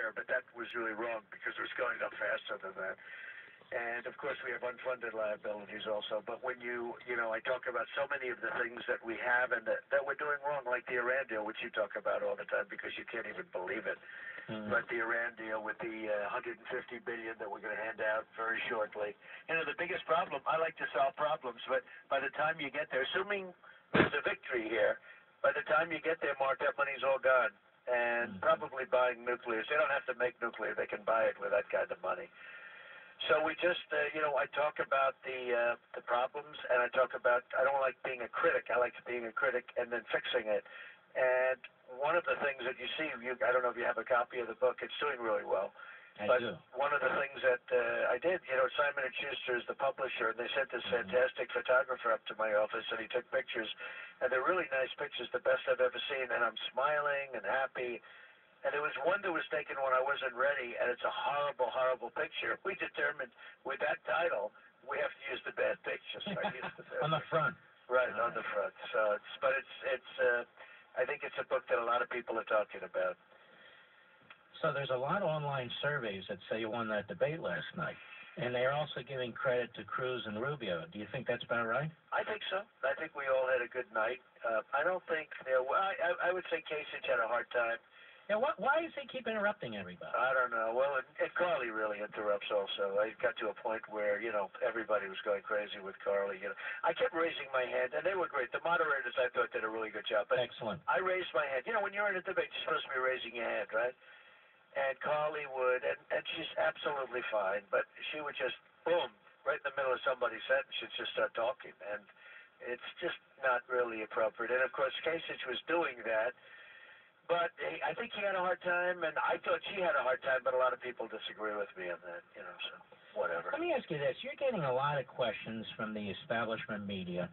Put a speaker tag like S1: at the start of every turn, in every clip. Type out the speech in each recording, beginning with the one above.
S1: higher, but that was really wrong because it was going up faster than that. And of course, we have unfunded liabilities also. But when I talk about so many of the things that we have and that we're doing wrong, like the Iran deal, which you talk about all the time because you can't even believe it. But the Iran deal with the $150 billion that we're going to hand out very shortly. The biggest problem, I like to solve problems, but by the time you get there, assuming there's a victory here, by the time you get there, Mark, that money's all gone. And probably buying nuclear. They don't have to make nuclear. They can buy it with that kind of money. So we just, I talk about the problems, and I talk about, I don't like being a critic. I like being a critic and then fixing it. And one of the things that you see, I don't know if you have a copy of the book. It's doing really well.
S2: I do.
S1: One of the things that I did, Simon & Schuster is the publisher, and they sent this fantastic photographer up to my office, and he took pictures. And they're really nice pictures, the best I've ever seen. And I'm smiling and happy. And there was one that was taken when I wasn't ready, and it's a horrible, horrible picture. We determined with that title, we have to use the bad picture. So I used the bad
S2: on the front.
S1: Right, on the front. So I think it's a book that a lot of people are talking about.
S2: So there's a lot of online surveys that say you won that debate last night. And they're also giving credit to Cruz and Rubio. Do you think that's about right?
S1: I think so. I think we all had a good night. I don't think I would say Kasich had a hard time.
S2: Yeah, why does he keep interrupting everybody?
S1: I don't know. Well, and Carly really interrupts also. I got to a point where, everybody was going crazy with Carly. I kept raising my hand, and they were great. The moderators, I thought, did a really good job. But
S2: excellent.
S1: I raised my hand. When you're in a debate, you're supposed to be raising your hand, right? And Carly would, and she's absolutely fine, but she would just, boom, right in the middle of somebody's sentence, she'd just start talking. And it's just not really appropriate. And, of course, Kasich was doing that. But I think he had a hard time, and I thought she had a hard time, but a lot of people disagree with me on that, so whatever.
S2: Let me ask you this. You're getting a lot of questions from the establishment media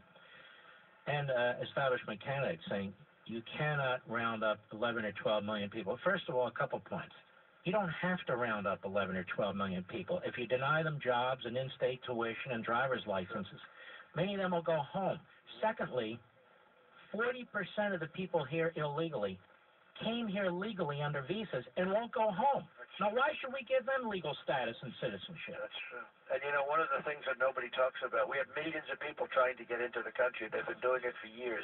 S2: and establishment candidates saying you cannot round up 11 or 12 million people. First of all, a couple points. You don't have to round up 11 or 12 million people. If you deny them jobs and in-state tuition and driver's licenses, many of them will go home. Secondly, 40% of the people here illegally came here legally under visas and won't go home. Now, why should we give them legal status and citizenship?
S1: That's true. And, one of the things that nobody talks about, we have millions of people trying to get into the country. They've been doing it for years.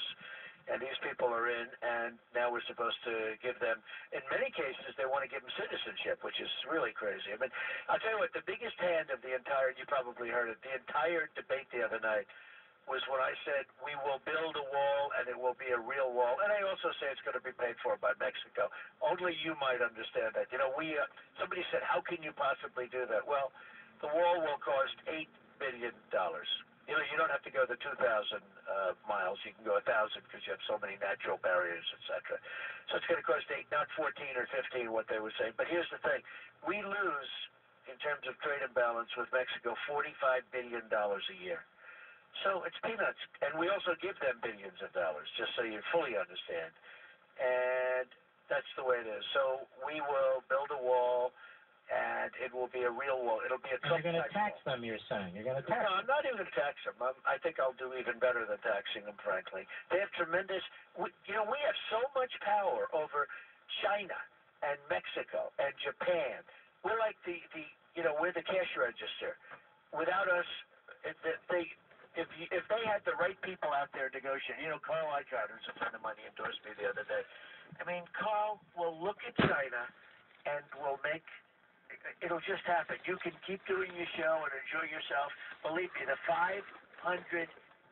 S1: And these people are in, and now we're supposed to give them, in many cases, they want to give them citizenship, which is really crazy. I mean, I'll tell you what, the biggest hand of the entire, you probably heard it, the entire debate the other night was when I said we will build a wall and it will be a real wall. And I also say it's going to be paid for by Mexico. Only you might understand that. Somebody said, how can you possibly do that? Well, the wall will cost $8 billion. You don't have to go the 2,000 miles. You can go 1,000 because you have so many natural barriers, etc. So it's going to cost 8, not 14 or 15, what they were saying. But here's the thing. We lose, in terms of trade imbalance with Mexico, $45 billion a year. So it's peanuts. And we also give them billions of dollars, just so you fully understand. And that's the way it is. So we will build a wall, and it will be a real wall. It'll be a Trump
S2: You're going to tax them, you're saying. You're going to tax them.
S1: No, I'm not even going to tax them. I think I'll do even better than taxing them, frankly. They have tremendous... We have so much power over China and Mexico and Japan. We're like we're the cash register. Without us, if they had the right people out there negotiating, Carl Icahn, who's a friend of mine, he endorsed me the other day. I mean, Carl will look at China and will make, it'll just happen. You can keep doing your show and enjoy yourself. Believe me, the $500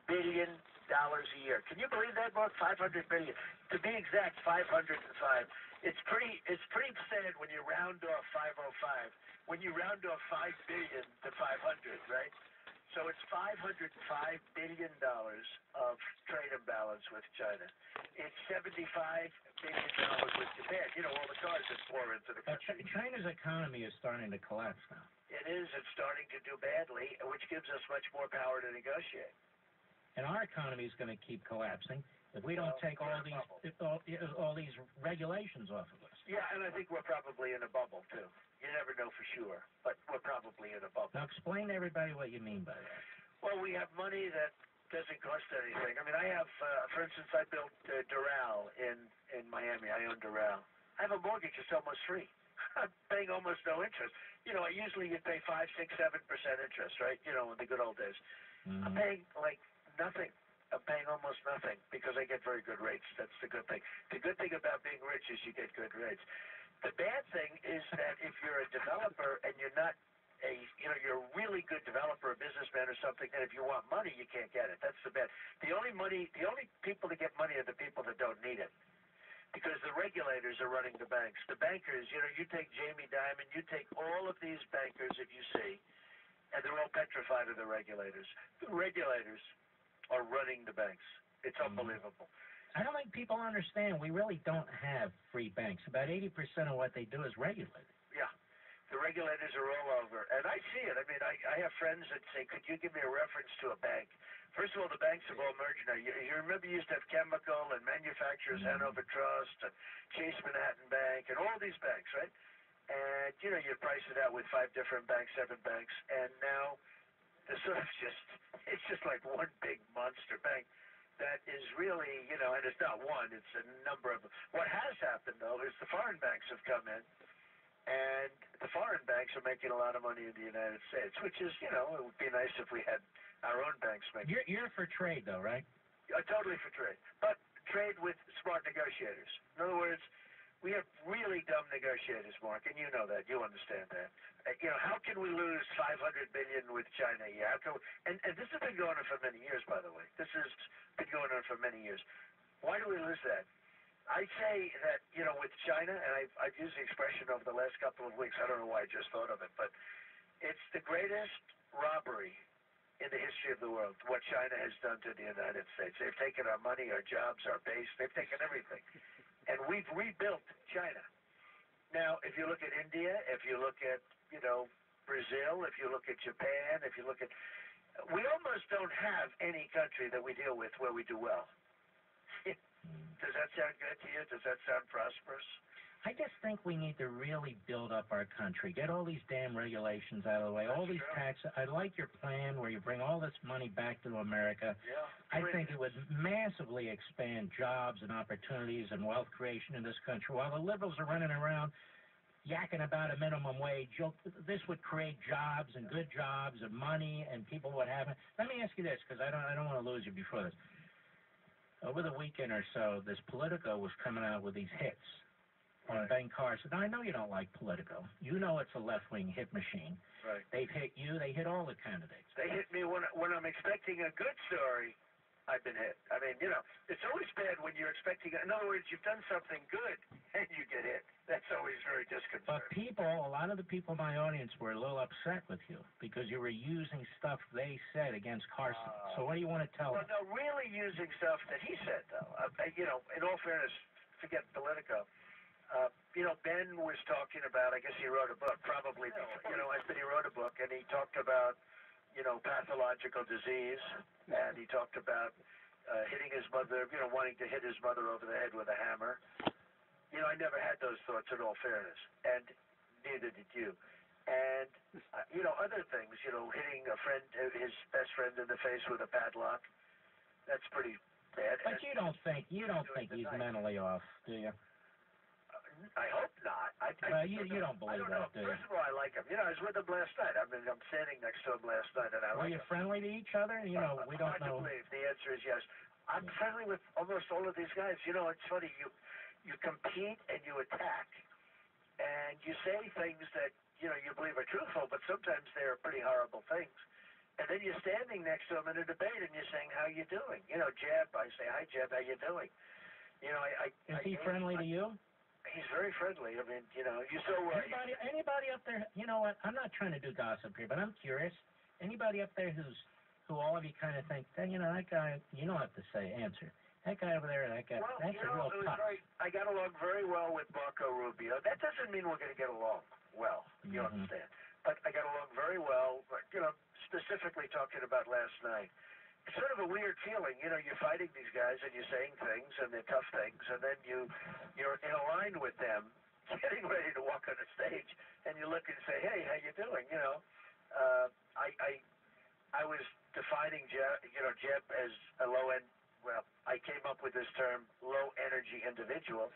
S1: billion a year. Can you believe that, Mark? $500 billion. To be exact, 505. It's pretty sad when you round off 505. When you round off $5 billion to 500, right? So it's $505 billion of trade imbalance with China. It's $75 billion with Japan. All the cars that pour into the country.
S2: China's economy is starting to collapse now.
S1: It is. It's starting to do badly, which gives us much more power to negotiate.
S2: And our economy is going to keep collapsing if we don't take all these regulations off of us.
S1: Yeah, and I think we're probably in a bubble, too. You never know for sure, but we're probably in a bubble.
S2: Now, explain to everybody what you mean by that.
S1: Well, we have money that doesn't cost anything. I mean, I have, for instance, I built Doral in Miami. I own Doral. I have a mortgage. It's almost free I'm paying almost no interest. Usually you'd pay 5, 6, 7% interest, right? In the good old days. I'm paying like nothing. I'm paying almost nothing because I get very good rates. That's the good thing. The good thing about being rich is you get good rates. The bad thing is that if you're a developer and you're not you're a really good developer, a businessman or something, and if you want money, you can't get it. That's the bad. The only people that get money are the people that don't need it. Because the regulators are running the banks. The bankers, you take Jamie Dimon, you take all of these bankers that you see, and they're all petrified of the regulators. The regulators are running the banks. It's unbelievable.
S2: I don't think people understand. We really don't have free banks. About 80% of what they do is regulated.
S1: Yeah. The regulators are all over. And I see it. I mean, I have friends that say, could you give me a reference to a bank? First of all, the banks have all merged now. You remember you used to have Chemical and Manufacturers Hanover Trust and Chase Manhattan Bank and all these banks, right? And, you price it out with 5 different banks, 7 banks. And now there's sort of it's just like one big monster bank that is really, and it's not one, it's a number of them. What has happened, though, is the foreign banks have come in. And the foreign banks are making a lot of money in the United States, which is, it would be nice if we had our own banks making.
S2: You're for trade, though, right?
S1: Totally for trade, but trade with smart negotiators. In other words, we have really dumb negotiators, Mark, and you know that. You understand that. How can we lose $500 billion with China? Yeah, and this has been going on for many years, by the way. This has been going on for many years. Why do we lose that? I say that, with China, and I've used the expression over the last couple of weeks. I don't know why I just thought of it, but it's the greatest robbery in the history of the world, what China has done to the United States. They've taken our money, our jobs, our base. They've taken everything. And we've rebuilt China. Now, if you look at India, if you look at, Brazil, if you look at Japan, if you look at... We almost don't have any country that we deal with where we do well. Does that sound good to you? Does that sound prosperous?
S2: I just think we need to really build up our country, get all these damn regulations out of the way, all these taxes. I like your plan where you bring all this money back to America.
S1: Yeah,
S2: I think it would massively expand jobs and opportunities and wealth creation in this country. While the liberals are running around yakking about a minimum wage, this would create jobs and good jobs and money, and people would have it. Let me ask you this, because I don't want to lose you before this. Over the weekend or so, this Politico was coming out with these hits on Ben Carson. Now, I know you don't like Politico. You know it's a left-wing hit machine.
S1: Right.
S2: They've hit you. They hit all the candidates.
S1: They hit me when I'm expecting a good story. I've been hit. I mean, it's always bad when you're expecting. In other words, you've done something good and you get hit. That's always very disconcerting.
S2: But a lot of the people in my audience were a little upset with you because you were using stuff they said against Carson. So what do you want to tell them?
S1: No, really using stuff that he said, though. In all fairness, forget Politico. Ben was talking about, I guess he wrote a book, probably, I said he wrote a book, and he talked about, pathological disease, and he talked about hitting his mother, wanting to hit his mother over the head with a hammer. I never had those thoughts in all fairness, and neither did you. And, other things, hitting a friend, his best friend in the face with a padlock, that's pretty bad.
S2: But you don't think he's mentally off, do you?
S1: I hope not.
S2: You don't believe that, do you?
S1: First of all, I like him. I was with him last night. I'm standing next to him last night, and I like him.
S2: Were you friendly to each other? We don't know.
S1: I believe the answer is yes. I'm friendly with almost all of these guys. It's funny. You compete and you attack, and you say things that you believe are truthful, but sometimes they're pretty horrible things. And then you're standing next to him in a debate, and you're saying, "How you doing?" Jeb. I say, "Hi, Jeb. How you doing?"
S2: Is he friendly to you?
S1: He's very friendly. I mean, you saw
S2: anybody up there. You know what? I'm not trying to do gossip here, but I'm curious. Anybody up there who all of you kind of think, that guy. You don't have to say answer. That guy over there, that's a real tough.
S1: I got along very well with Marco Rubio. That doesn't mean we're going to get along well. You understand? But I got along very well. Specifically talking about last night. It's sort of a weird feeling. You're fighting these guys and you're saying things and they're tough things, and then you're in a line with them, getting ready to walk on the stage, and you look and say, "Hey, how you doing?" I was defining Jeb as a low end. Well, I came up with this term, low energy individual.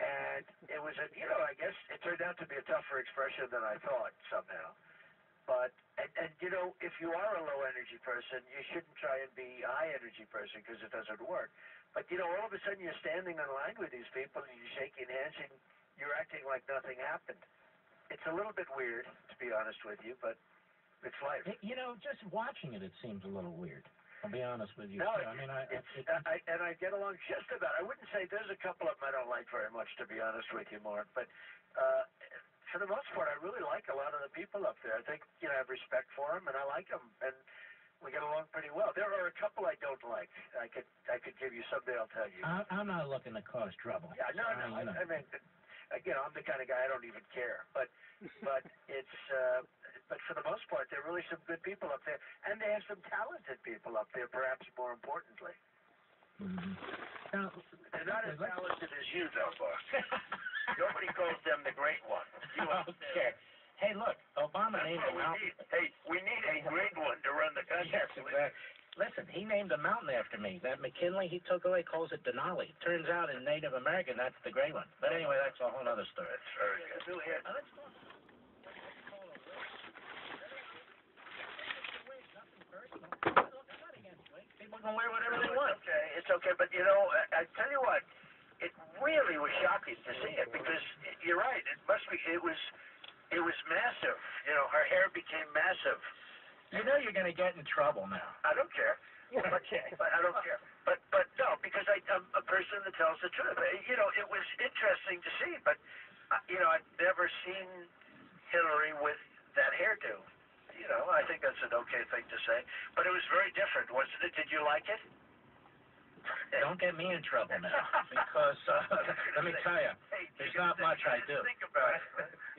S1: And it was a, I guess it turned out to be a tougher expression than I thought somehow. But and if you are a low energy person, you shouldn't try and be a high energy person because it doesn't work. But all of a sudden you're standing in line with these people and you're shaking hands and you're acting like nothing happened. It's a little bit weird, to be honest with you, but it's life.
S2: Just watching it seems a little weird. I'll be honest with you.
S1: No,
S2: I mean, I
S1: get along just about. I wouldn't say there's a couple of them I don't like very much, to be honest with you, Mark. But for the most part, I really like a lot of the people up there. I think I have respect for them, and I like them, and we get along pretty well. There are a couple I don't like. I could give you someday. I'll tell you.
S2: I'm not looking to cause trouble.
S1: Yeah, no. I mean, I'm the kind of guy I don't even care. But it's but for the most part, there are really some good people up there, and they have some talented people up there. Perhaps more importantly,
S2: Now,
S1: they're not as talented as you, though, boss. Nobody calls them the great one. You
S2: okay. Hey, look, Obama named a mountain.
S1: We need a great one to run the country.
S2: Yes, exactly. Listen, he named a mountain after me. That McKinley he took away calls it Denali. Turns out in Native American, that's the great one. But anyway, that's a whole other story.
S1: That's very good.
S2: Let's go. People can wear whatever they want.
S1: It's okay, but I tell you what, it really was shocking to see it because you're right. It was massive. Her hair became massive.
S2: You're going to get in trouble now.
S1: I don't care.
S2: Okay.
S1: But I don't care. But no, because I'm a person that tells the truth. It was interesting to see, but I'd never seen Hillary with that hairdo. I think that's an okay thing to say. But it was very different, wasn't it? Did you like it?
S2: Don't get me in trouble now, because let me tell you, there's not much I do.
S1: Think about it.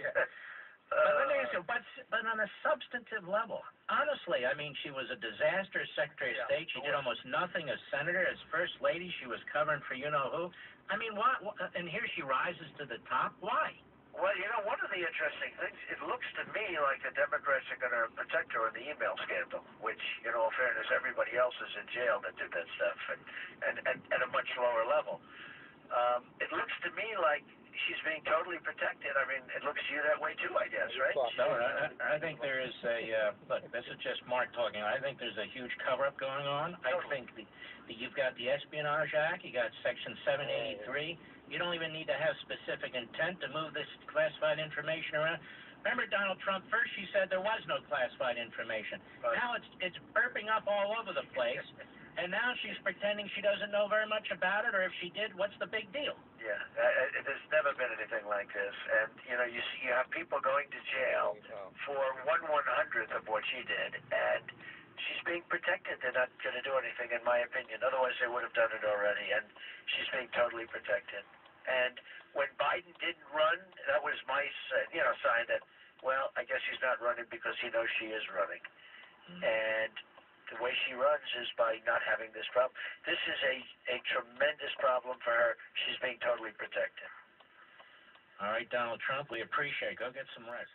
S2: Yeah. But let me ask you, but on a substantive level, honestly, I mean, she was a disaster Secretary of State. She did almost nothing as Senator, as First Lady. She was covering for you-know-who. I mean, why? And here she rises to the top. Why?
S1: Well, one of the interesting things, it looks to me like the Democrats are going to protect her in the email scandal, which, in all fairness, everybody else is in jail that did that stuff, and at a much lower level. It looks to me like she's being totally protected. I mean, it looks to you that way too, I guess, right?
S2: No, I think there is look, this is just Mark talking. I think there's a huge cover-up going on. I think you've got the Espionage Act, you got Section 783. You don't even need to have specific intent to move this classified information around. Remember Donald Trump, first she said there was no classified information. Right. Now it's burping up all over the place. And now she's pretending she doesn't know very much about it, or if she did, what's the big deal?
S1: Yeah, there's never been anything like this. And, you have people going to jail for 1/100th of what she did, and she's being protected. They're not going to do anything, in my opinion. Otherwise, they would have done it already, and she's being totally protected. And when Biden didn't run, that was my, sign that, well, I guess he's not running because he knows she is running. And the way she runs is by not having this problem. This is a tremendous problem for her. She's being totally protected.
S2: All right, Donald Trump, we appreciate it. Go get some rest.